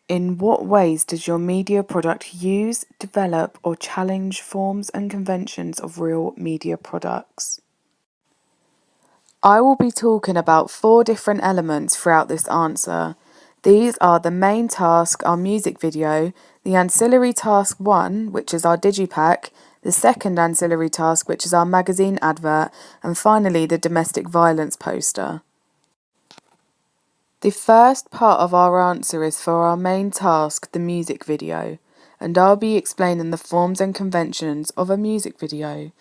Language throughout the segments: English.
In what ways does your media product use, develop, or challenge forms and conventions of real media products? I will be talking about 4 different elements throughout this answer. These are the main task, our music video, the ancillary task 1, which is our digipack, the second ancillary task, which is our magazine advert, and finally the domestic violence poster. The first part of our answer is for our main task, the music video, and I'll be explaining the forms and conventions of a music video.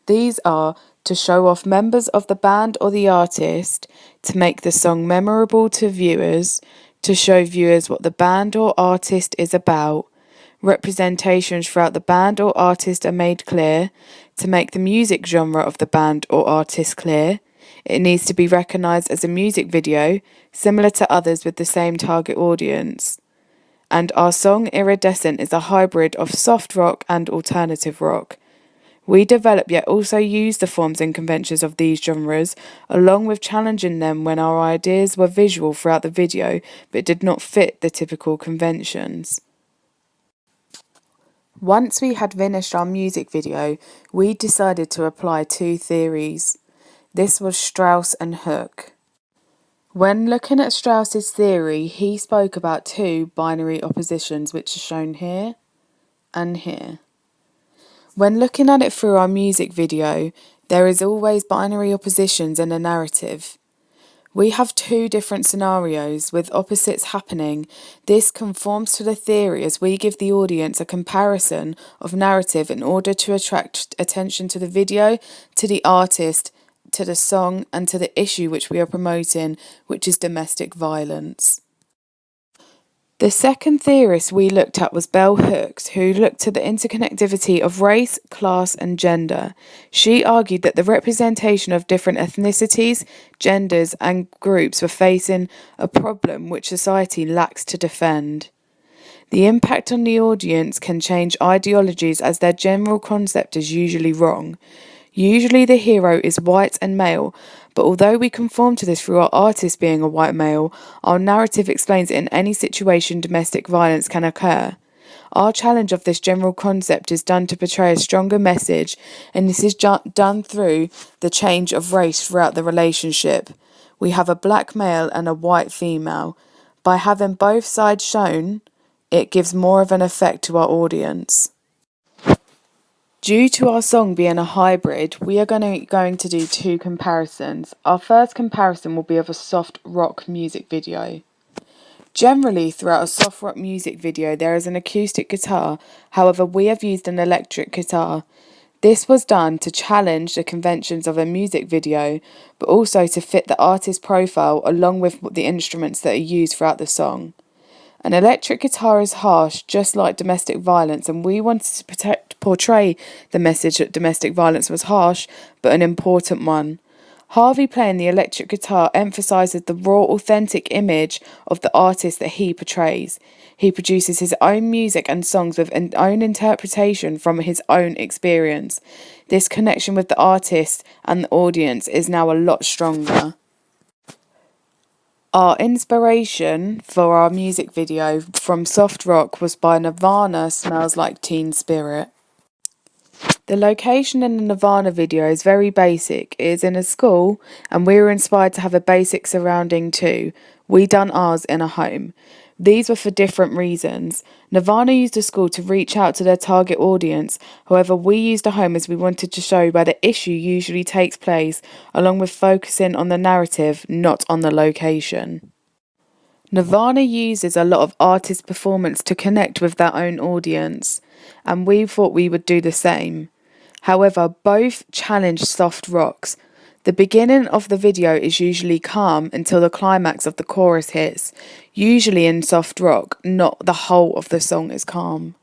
These are to show off members of the band or the artist, to make the song memorable to viewers, to show viewers what the band or artist is about. Representations throughout the band or artist are made clear, to make the music genre of the band or artist clear. It needs to be recognised as a music video, similar to others with the same target audience. And our song Iridescent is a hybrid of soft rock and alternative rock. We develop yet also use the forms and conventions of these genres, along with challenging them when our ideas were visual throughout the video but did not fit the typical conventions. Once we had finished our music video, we decided to apply 2 theories. This was Strauss and Hook. When looking at Strauss's theory, he spoke about 2 binary oppositions, which are shown here and here. When looking at it through our music video, there is always binary oppositions in a narrative. We have 2 different scenarios with opposites happening. This conforms to the theory as we give the audience a comparison of narrative in order to attract attention to the video, to the artist, to the song, and to the issue which we are promoting, which is domestic violence. The second theorist we looked at was Bell Hooks, who looked at the interconnectivity of race, class, and gender. She argued that the representation of different ethnicities, genders, and groups were facing a problem which society lacks to defend. The impact on the audience can change ideologies as their general concept is usually wrong. Usually the hero is white and male, but although we conform to this through our artist being a white male, our narrative explains that in any situation domestic violence can occur. Our challenge of this general concept is done to portray a stronger message, and this is done through the change of race throughout the relationship. We have a black male and a white female. By having both sides shown, it gives more of an effect to our audience. Due to our song being a hybrid, we are going to do 2 comparisons. Our first comparison will be of a soft rock music video. Generally, throughout a soft rock music video, there is an acoustic guitar. However, we have used an electric guitar. This was done to challenge the conventions of a music video, but also to fit the artist's profile along with the instruments that are used throughout the song. An electric guitar is harsh, just like domestic violence, and we wanted to portray the message that domestic violence was harsh, but an important one. Harvey playing the electric guitar emphasises the raw, authentic image of the artist that he portrays. He produces his own music and songs with an own interpretation from his own experience. This connection with the artist and the audience is now a lot stronger. Our inspiration for our music video from soft rock was by Nirvana, Smells Like Teen Spirit. The location in the Nirvana video is very basic. It is in a school, and we were inspired to have a basic surrounding too. We done ours in a home. These were for different reasons. Nirvana used a school to reach out to their target audience. However, we used a home as we wanted to show where the issue usually takes place, along with focusing on the narrative, not on the location. Nirvana uses a lot of artist performance to connect with their own audience, and we thought we would do the same. However, both challenge soft rocks. The beginning of the video is usually calm until the climax of the chorus hits. Usually in soft rock, not the whole of the song is calm.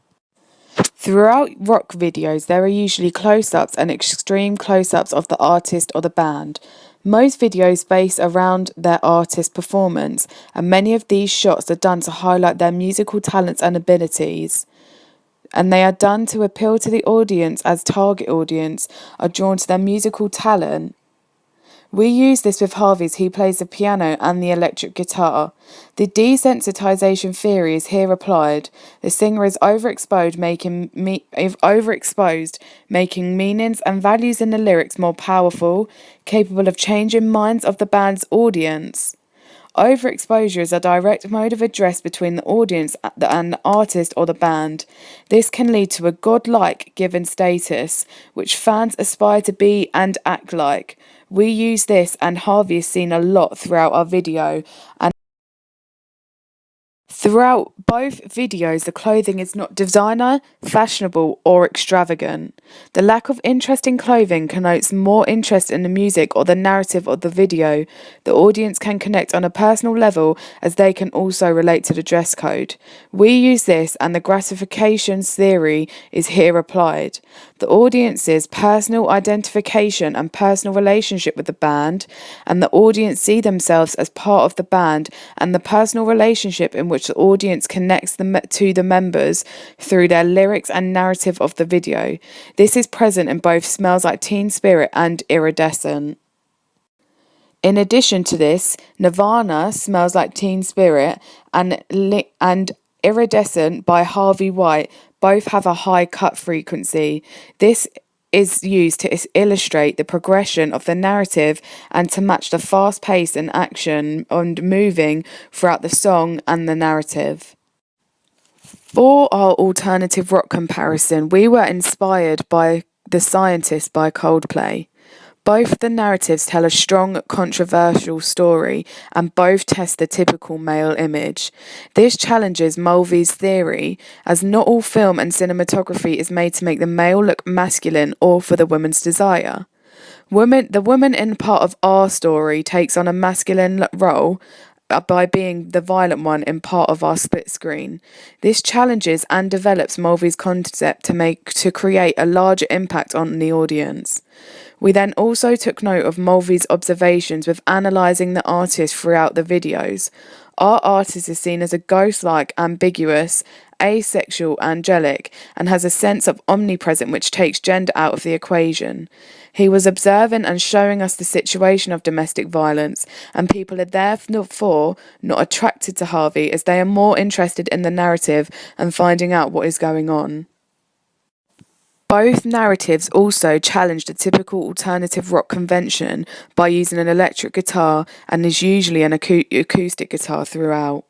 Throughout rock videos, there are usually close-ups and extreme close-ups of the artist or the band. Most videos base around their artist performance, and many of these shots are done to highlight their musical talents and abilities. And they are done to appeal to the audience as target audience are drawn to their musical talent. We use this with Harvey's, who plays the piano and the electric guitar. The desensitization theory is here applied. The singer is overexposed, making meanings and values in the lyrics more powerful, capable of changing minds of the band's audience. Overexposure is a direct mode of address between the audience and the artist or the band. This can lead to a godlike given status, which fans aspire to be and act like. We use this, and Harvey is seen a lot throughout our video, and throughout both videos, the clothing is not designer, fashionable, or extravagant. The lack of interest in clothing connotes more interest in the music or the narrative of the video. The audience can connect on a personal level, as they can also relate to the dress code. We use this, and the gratification theory is here applied. The audience's personal identification and personal relationship with the band, and the audience see themselves as part of the band, and the personal relationship in which the audience connects to the members through their lyrics and narrative of the video. This is present in both Smells Like Teen Spirit and Iridescent. In addition to this, Nirvana, Smells Like Teen Spirit, and Iridescent by Harvey White both have a high cut frequency. This is used to illustrate the progression of the narrative and to match the fast pace and action and moving throughout the song and the narrative. For our alternative rock comparison, we were inspired by The Scientist by Coldplay. Both the narratives tell a strong, controversial story, and both test the typical male image. This challenges Mulvey's theory, as not all film and cinematography is made to make the male look masculine or for the woman's desire. The woman in part of our story takes on a masculine role by being the violent one in part of our split screen. This challenges and develops Mulvey's concept to create a larger impact on the audience. We then also took note of Mulvey's observations with analysing the artist throughout the videos. Our artist is seen as a ghost-like, ambiguous, asexual, angelic, and has a sense of omnipresent which takes gender out of the equation. He was observing and showing us the situation of domestic violence, and people are therefore not attracted to Harvey, as they are more interested in the narrative and finding out what is going on. Both narratives also challenge the typical alternative rock convention by using an electric guitar, and is usually an acoustic guitar throughout.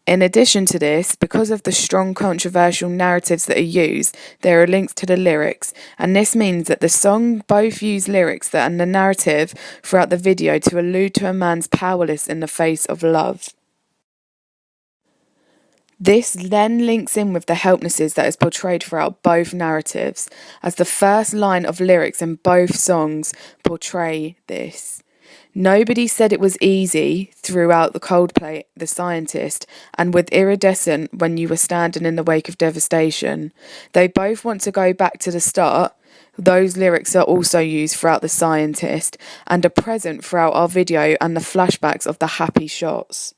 In addition to this, because of the strong controversial narratives that are used, there are links to the lyrics, and this means that the song both use lyrics that are the narrative throughout the video to allude to a man's powerless in the face of love. This then links in with the helplessness that is portrayed throughout both narratives, as the first line of lyrics in both songs portray this. Nobody said it was easy throughout the Coldplay, The Scientist, and with Iridescent, When You Were Standing in the Wake of Devastation. They both want to go back to the start. Those lyrics are also used throughout The Scientist and are present throughout our video and the flashbacks of the happy shots.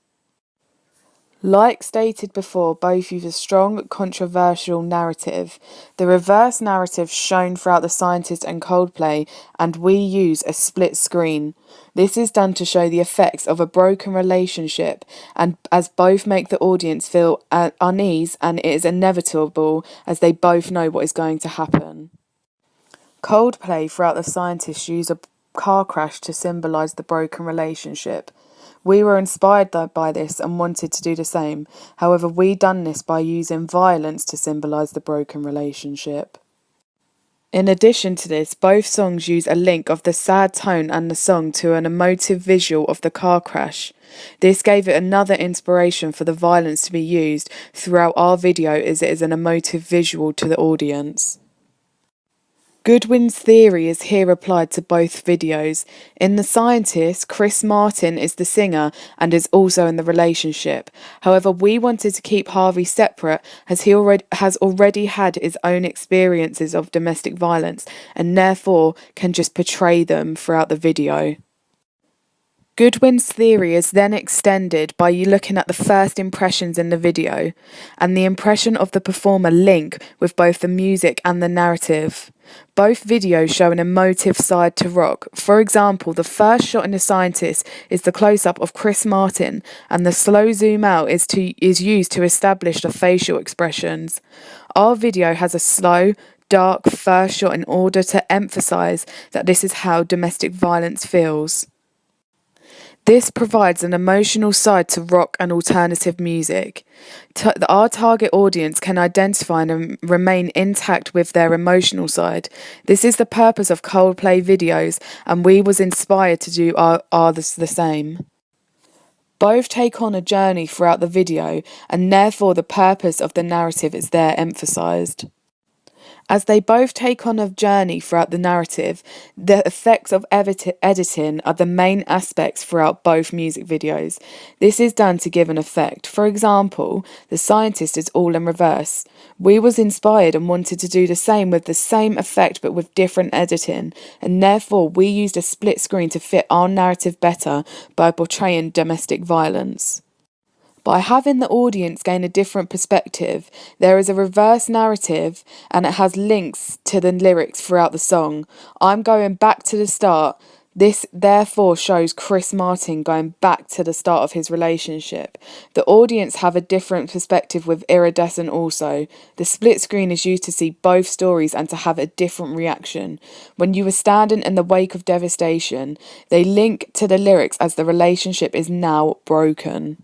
Like stated before, both use a strong, controversial narrative. The reverse narrative shown throughout The Scientist and Coldplay, and we use a split screen. This is done to show the effects of a broken relationship, and as both make the audience feel unease, and it is inevitable as they both know what is going to happen. Coldplay throughout The Scientist use a car crash to symbolise the broken relationship. We were inspired by this and wanted to do the same. However, we done this by using violence to symbolise the broken relationship. In addition to this, both songs use a link of the sad tone and the song to an emotive visual of the car crash. This gave it another inspiration for the violence to be used throughout our video, as it is an emotive visual to the audience. Goodwin's theory is here applied to both videos. In The Scientist, Chris Martin is the singer and is also in the relationship. However, we wanted to keep Harvey separate, as he has already had his own experiences of domestic violence and therefore can just portray them throughout the video. Goodwin's theory is then extended by you looking at the first impressions in the video, and the impression of the performer link with both the music and the narrative. Both videos show an emotive side to rock. For example, the first shot in The Scientist is the close-up of Chris Martin, and the slow zoom out is used to establish the facial expressions. Our video has a slow, dark first shot in order to emphasise that this is how domestic violence feels. This provides an emotional side to rock and alternative music. Our target audience can identify and remain intact with their emotional side. This is the purpose of Coldplay videos, and we was inspired to do the same. Both take on a journey throughout the video, and therefore the purpose of the narrative is there emphasised. As they both take on a journey throughout the narrative, the effects of editing are the main aspects throughout both music videos. This is done to give an effect. For example, The Scientist is all in reverse. We was inspired and wanted to do the same with the same effect but with different editing, and therefore we used a split screen to fit our narrative better by portraying domestic violence. By having the audience gain a different perspective, there is a reverse narrative and it has links to the lyrics throughout the song. I'm going back to the start. This therefore shows Chris Martin going back to the start of his relationship. The audience have a different perspective with Iridescent also. The split screen is used to see both stories and to have a different reaction. When you are standing in the wake of devastation, they link to the lyrics as the relationship is now broken.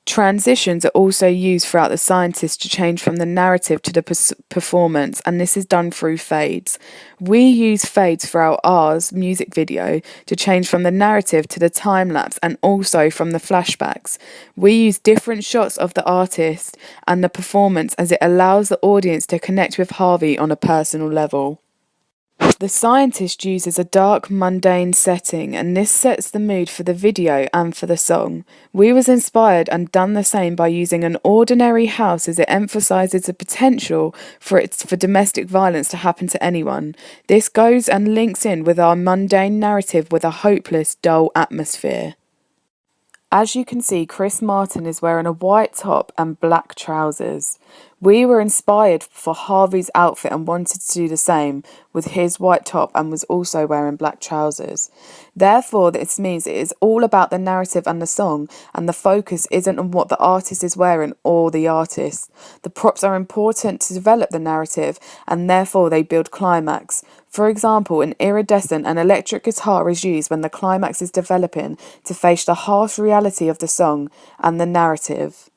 Transitions are also used throughout The Scientist to change from the narrative to the performance, and this is done through fades. We use fades throughout ours music video to change from the narrative to the time-lapse and also from the flashbacks. We use different shots of the artist and the performance as it allows the audience to connect with Harvey on a personal level. The Scientist uses a dark, mundane setting, and this sets the mood for the video and for the song. We was inspired and done the same by using an ordinary house as it emphasises the potential for domestic violence to happen to anyone. This goes and links in with our mundane narrative with a hopeless, dull atmosphere. As you can see, Chris Martin is wearing a white top and black trousers. We were inspired for Harvey's outfit and wanted to do the same with his white top and was also wearing black trousers. Therefore, this means it is all about the narrative and the song, and the focus isn't on what the artist is wearing or the artist. The props are important to develop the narrative, and therefore they build climax. For example, in Iridescent, an electric guitar is used when the climax is developing to face the harsh reality of the song and the narrative.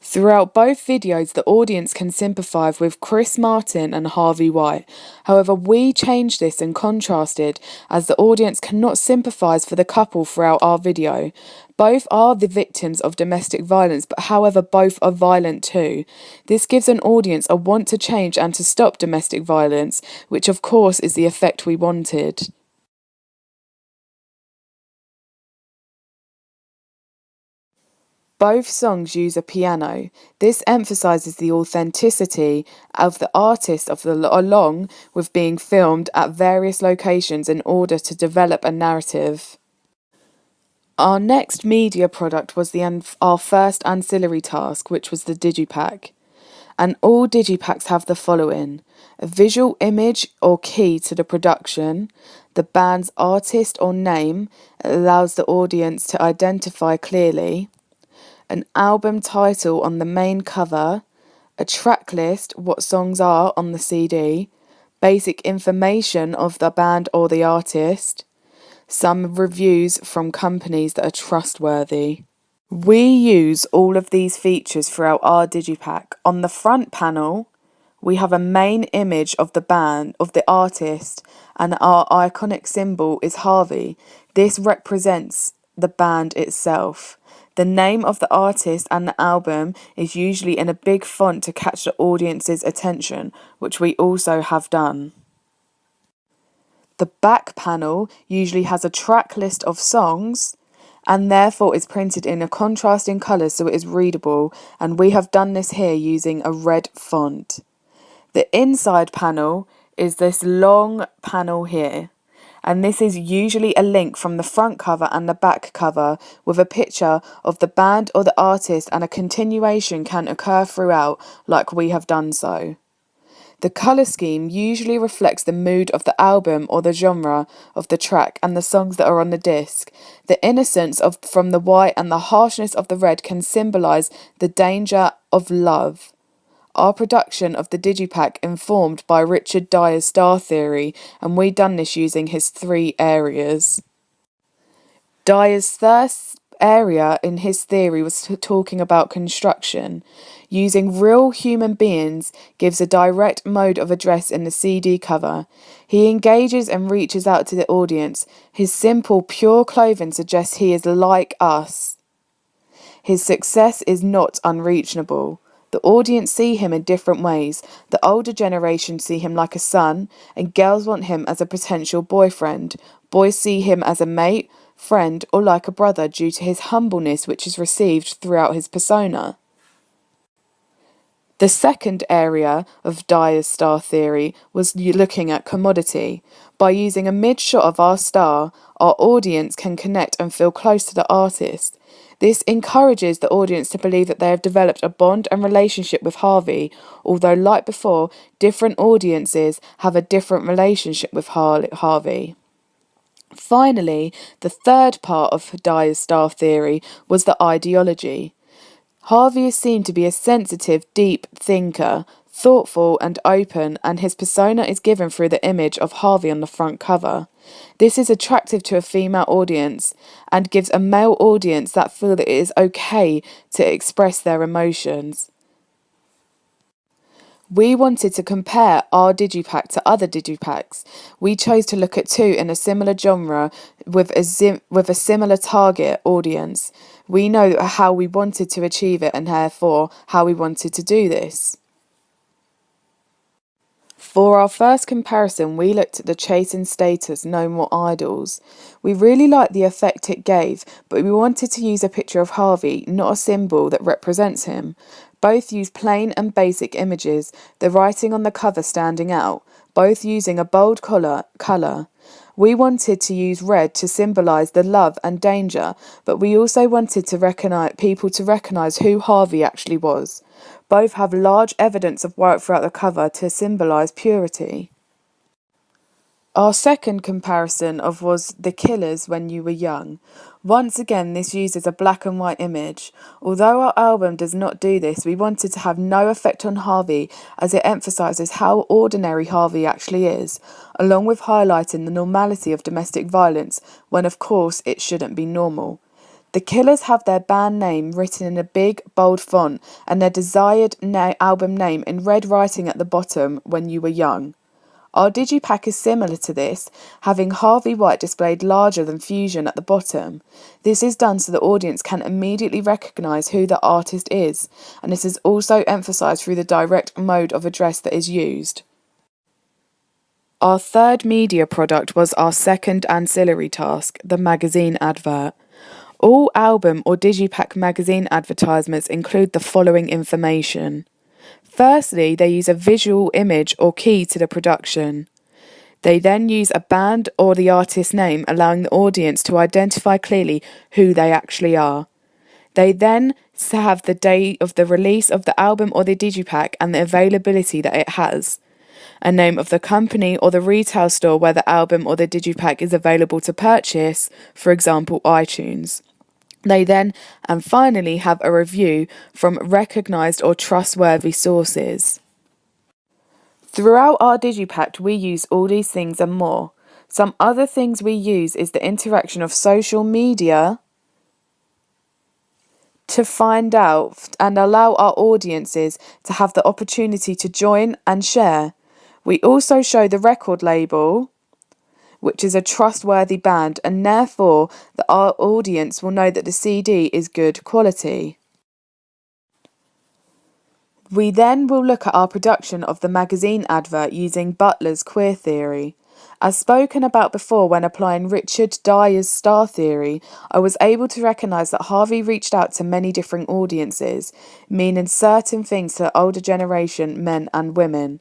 Throughout both videos, the audience can sympathise with Chris Martin and Harvey White. However, we changed this and contrasted as the audience cannot sympathise for the couple throughout our video. Both are the victims of domestic violence, but however, both are violent too. This gives an audience a want to change and to stop domestic violence, which of course is the effect we wanted. Both songs use a piano. This emphasises the authenticity of the artist along with being filmed at various locations in order to develop a narrative. Our next media product was our first ancillary task, which was the Digipack. And all Digipacks have the following: a visual image or key to the production, the band's artist or name allows the audience to identify clearly, an album title on the main cover, a track list, what songs are on the CD, basic information of the band or the artist, some reviews from companies that are trustworthy. We use all of these features throughout our Digipack. On the front panel, we have a main image of the band, of the artist, and our iconic symbol is Harvey. This represents the band itself. The name of the artist and the album is usually in a big font to catch the audience's attention, which we also have done. The back panel usually has a track list of songs and therefore is printed in a contrasting colour so it is readable, and we have done this here using a red font. The inside panel is this long panel here, and this is usually a link from the front cover and the back cover with a picture of the band or the artist, and a continuation can occur throughout, like we have done so. The colour scheme usually reflects the mood of the album or the genre of the track and the songs that are on the disc. The innocence from the white and the harshness of the red can symbolise the danger of love. Our production of the Digipack informed by Richard Dyer's star theory, and we done this using his 3 areas. Dyer's first area in his theory was talking about construction. Using real human beings gives a direct mode of address in the CD cover. He engages and reaches out to the audience. His simple, pure clothing suggests he is like us. His success is not unreachable. The audience see him in different ways. The older generation see him like a son, and girls want him as a potential boyfriend. Boys see him as a mate, friend, or like a brother due to his humbleness, which is received throughout his persona. The second area of Dyer's star theory was looking at commodity. By using a mid-shot of our star, our audience can connect and feel close to the artist. This encourages the audience to believe that they have developed a bond and relationship with Harvey, although, like before, different audiences have a different relationship with Harvey. Finally, the third part of Dyer's star theory was the ideology. Harvey is seen to be a sensitive, deep thinker, thoughtful and open, and his persona is given through the image of Harvey on the front cover. This is attractive to a female audience and gives a male audience that feel that it is okay to express their emotions. We wanted to compare our Digipack to other Digipacks. We chose to look at 2 in a similar genre with a similar target audience. We know how we wanted to achieve it and therefore how we wanted to do this. For our first comparison, we looked at the Chasing Status No More Idols. We really liked the effect it gave, but we wanted to use a picture of Harvey, not a symbol that represents him. Both use plain and basic images, the writing on the cover standing out, both using a bold colour. We wanted to use red to symbolise the love and danger, but we also wanted people to recognise who Harvey actually was. Both have large evidence of work throughout the cover to symbolise purity. Our second comparison was The Killers When You Were Young. Once again, this uses a black and white image. Although our album does not do this, we wanted to have no effect on Harvey, as it emphasises how ordinary Harvey actually is, along with highlighting the normality of domestic violence, when of course it shouldn't be normal. The Killers have their band name written in a big, bold font, and their desired album name in red writing at the bottom, When You Were Young. Our Digipack is similar to this, having Harvey White displayed larger than Fusion at the bottom. This is done so the audience can immediately recognise who the artist is, and this is also emphasised through the direct mode of address that is used. Our third media product was our second ancillary task, the magazine advert. All album or Digipack magazine advertisements include the following information. Firstly, they use a visual image or key to the production. They then use a band or the artist's name, allowing the audience to identify clearly who they actually are. They then have the date of the release of the album or the Digipack and the availability that it has. A name of the company or the retail store where the album or the Digipack is available to purchase, for example, iTunes. They then, and finally, have a review from recognised or trustworthy sources. Throughout our Digipack, we use all these things and more. Some other things we use is the interaction of social media to find out and allow our audiences to have the opportunity to join and share. We also show the record label, which is a trustworthy band, and therefore our audience will know that the CD is good quality. We then will look at our production of the magazine advert using Butler's queer theory. As spoken about before when applying Richard Dyer's star theory, I was able to recognise that Harvey reached out to many different audiences, meaning certain things to the older generation, men and women.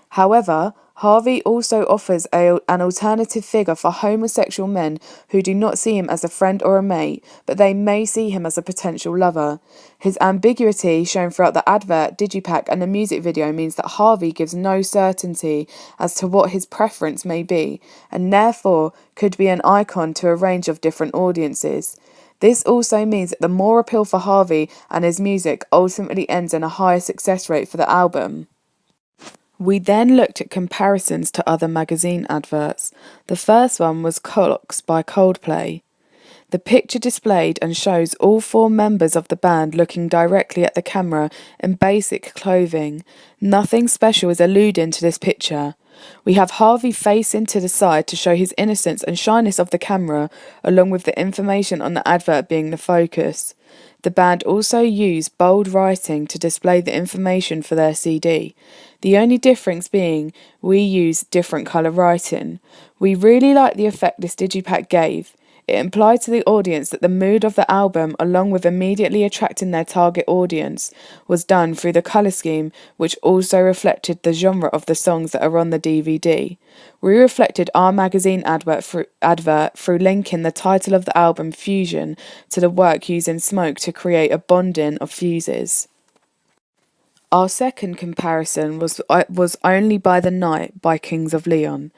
However, Harvey also offers an alternative figure for homosexual men who do not see him as a friend or a mate, but they may see him as a potential lover. His ambiguity shown throughout the advert, digipack, and the music video means that Harvey gives no certainty as to what his preference may be, and therefore could be an icon to a range of different audiences. This also means that the more appeal for Harvey and his music ultimately ends in a higher success rate for the album. We then looked at comparisons to other magazine adverts. The first one was Clocks by Coldplay. The picture displayed and shows all 4 members of the band looking directly at the camera in basic clothing. Nothing special is alluding to this picture. We have Harvey facing to the side to show his innocence and shyness of the camera, along with the information on the advert being the focus. The band also used bold writing to display the information for their CD. The only difference being we used different colour writing. We really liked the effect this digipack gave. It implied to the audience that the mood of the album, along with immediately attracting their target audience, was done through the colour scheme, which also reflected the genre of the songs that are on the DVD. We reflected our magazine advert through linking the title of the album, Fusion, to the work using smoke to create a bonding of fuses. Our second comparison was Only by the Night by Kings of Leon.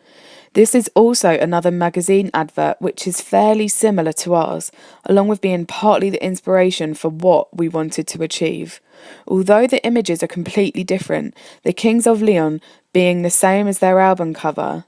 This is also another magazine advert which is fairly similar to ours, along with being partly the inspiration for what we wanted to achieve. Although the images are completely different, the Kings of Leon being the same as their album cover.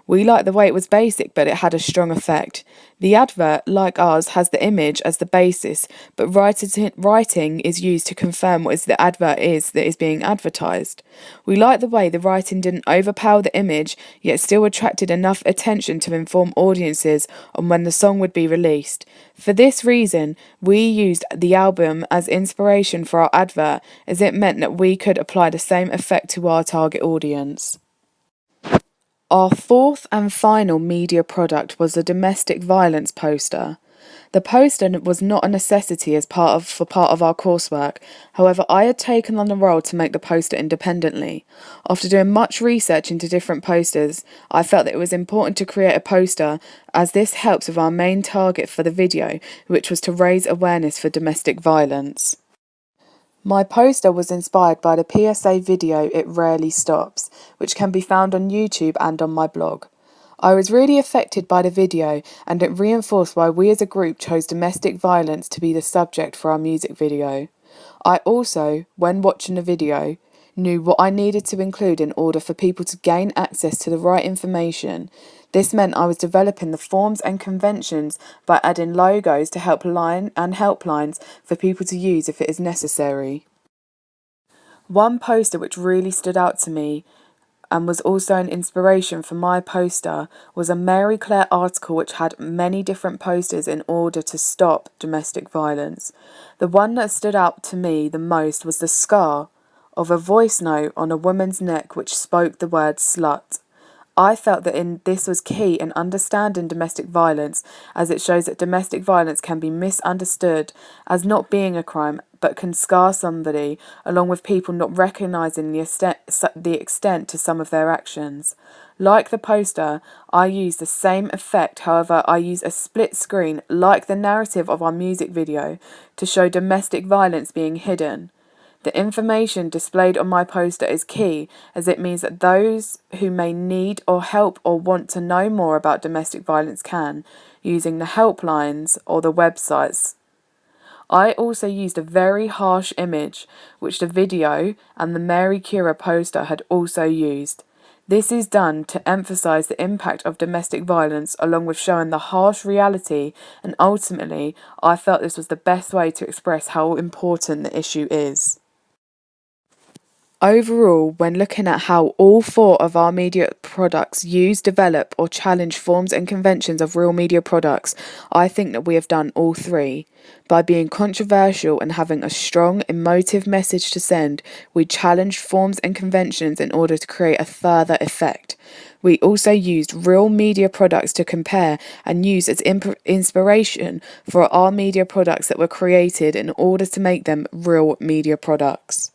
We liked the way it was basic, but it had a strong effect. The advert, like ours, has the image as the basis, but writing is used to confirm what the advert is that is being advertised. We liked the way the writing didn't overpower the image, yet still attracted enough attention to inform audiences on when the song would be released. For this reason, we used the album as inspiration for our advert, as it meant that we could apply the same effect to our target audience. Our fourth and final media product was the domestic violence poster. The poster was not a necessity for part of our coursework. However, I had taken on the role to make the poster independently. After doing much research into different posters, I felt that it was important to create a poster, as this helps with our main target for the video, which was to raise awareness for domestic violence. My poster was inspired by the PSA video It Rarely Stops, which can be found on YouTube and on my blog. I was really affected by the video, and it reinforced why we as a group chose domestic violence to be the subject for our music video. I also, when watching the video, knew what I needed to include in order for people to gain access to the right information. This meant I was developing the forms and conventions by adding logos to helpline and helplines for people to use if it is necessary. One poster which really stood out to me and was also an inspiration for my poster was a Mary Claire article which had many different posters in order to stop domestic violence. The one that stood out to me the most was the scar of a voice note on a woman's neck which spoke the word slut. I felt that this was key in understanding domestic violence, as it shows that domestic violence can be misunderstood as not being a crime, but can scar somebody, along with people not recognising the extent to some of their actions. Like the poster, I use the same effect, however I use a split screen, like the narrative of our music video, to show domestic violence being hidden. The information displayed on my poster is key, as it means that those who may need or help or want to know more about domestic violence can, using the helplines or the websites. I also used a very harsh image, which the video and the Mary Cura poster had also used. This is done to emphasise the impact of domestic violence, along with showing the harsh reality, and ultimately I felt this was the best way to express how important the issue is. Overall, when looking at how all 4 of our media products use, develop or challenge forms and conventions of real media products, I think that we have done all 3. By being controversial and having a strong, emotive message to send, we challenged forms and conventions in order to create a further effect. We also used real media products to compare and use as inspiration for our media products that were created in order to make them real media products.